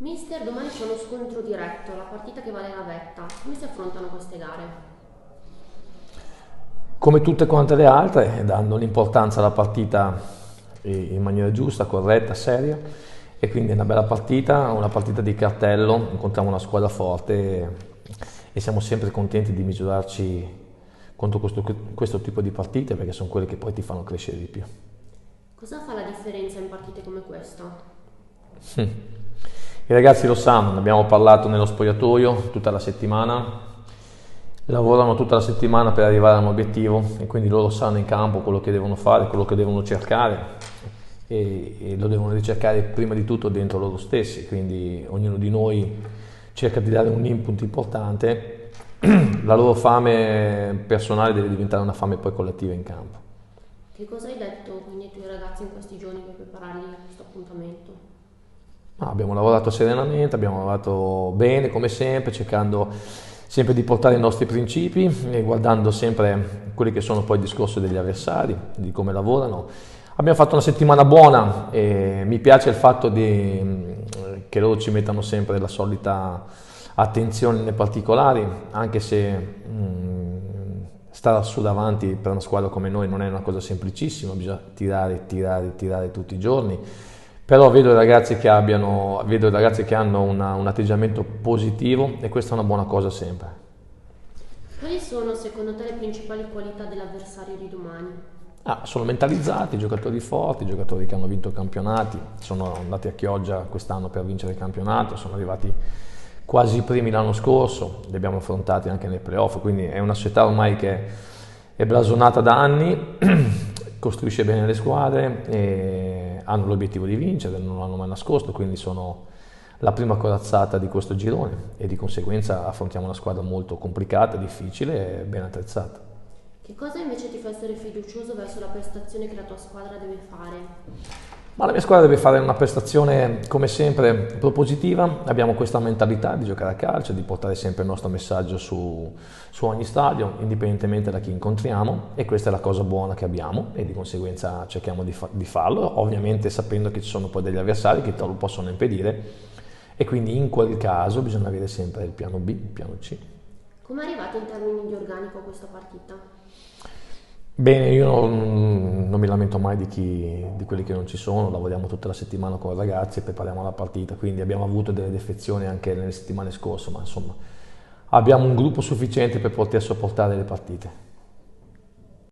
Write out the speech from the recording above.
Mister, domani c'è uno scontro diretto, la partita che vale la vetta. Come si affrontano queste gare? Come tutte quante le altre, dando l'importanza alla partita in maniera giusta, corretta, seria, e quindi è una partita di cartello, incontriamo una squadra forte e siamo sempre contenti di misurarci contro questo tipo di partite perché sono quelle che poi ti fanno crescere di più. Cosa fa la differenza in partite come questa? I ragazzi lo sanno, ne abbiamo parlato nello spogliatoio tutta la settimana, lavorano tutta la settimana per arrivare a un obiettivo e quindi loro sanno in campo quello che devono fare, quello che devono cercare e lo devono ricercare prima di tutto dentro loro stessi, quindi ognuno di noi cerca di dare un input importante, la loro fame personale deve diventare una fame poi collettiva in campo. Che cosa hai detto quindi ai tuoi ragazzi in questi giorni per prepararli a questo appuntamento? Abbiamo lavorato serenamente, abbiamo lavorato bene come sempre, cercando sempre di portare i nostri principi e guardando sempre quelli che sono poi il discorso degli avversari, di come lavorano. Abbiamo fatto una settimana buona e mi piace il fatto che loro ci mettano sempre la solita attenzione nei particolari, anche se stare su davanti per una squadra come noi non è una cosa semplicissima, bisogna tirare, tirare, tirare tutti i giorni. Però vedo i ragazzi che hanno un atteggiamento positivo e questa è una buona cosa sempre. Quali sono secondo te le principali qualità dell'avversario di domani? Sono mentalizzati, giocatori forti, giocatori che hanno vinto campionati, sono andati a Chioggia quest'anno per vincere il campionato, sono arrivati quasi primi l'anno scorso, li abbiamo affrontati anche nei playoff, quindi è una società ormai che è blasonata da anni, costruisce bene le squadre e hanno l'obiettivo di vincere, non l'hanno mai nascosto, quindi sono la prima corazzata di questo girone e di conseguenza affrontiamo una squadra molto complicata, difficile e ben attrezzata. Che cosa invece ti fa essere fiducioso verso la prestazione che la tua squadra deve fare? Ma la mia squadra deve fare una prestazione come sempre propositiva, abbiamo questa mentalità di giocare a calcio, di portare sempre il nostro messaggio su ogni stadio, indipendentemente da chi incontriamo e questa è la cosa buona che abbiamo e di conseguenza cerchiamo di farlo, ovviamente sapendo che ci sono poi degli avversari che te lo possono impedire e quindi in quel caso bisogna avere sempre il piano B, il piano C. Come arrivate in termini di organico a questa partita? Bene, io non mi lamento mai di quelli che non ci sono, lavoriamo tutta la settimana con i ragazzi e prepariamo la partita, quindi abbiamo avuto delle defezioni anche nelle settimane scorse, ma insomma abbiamo un gruppo sufficiente per poter sopportare le partite.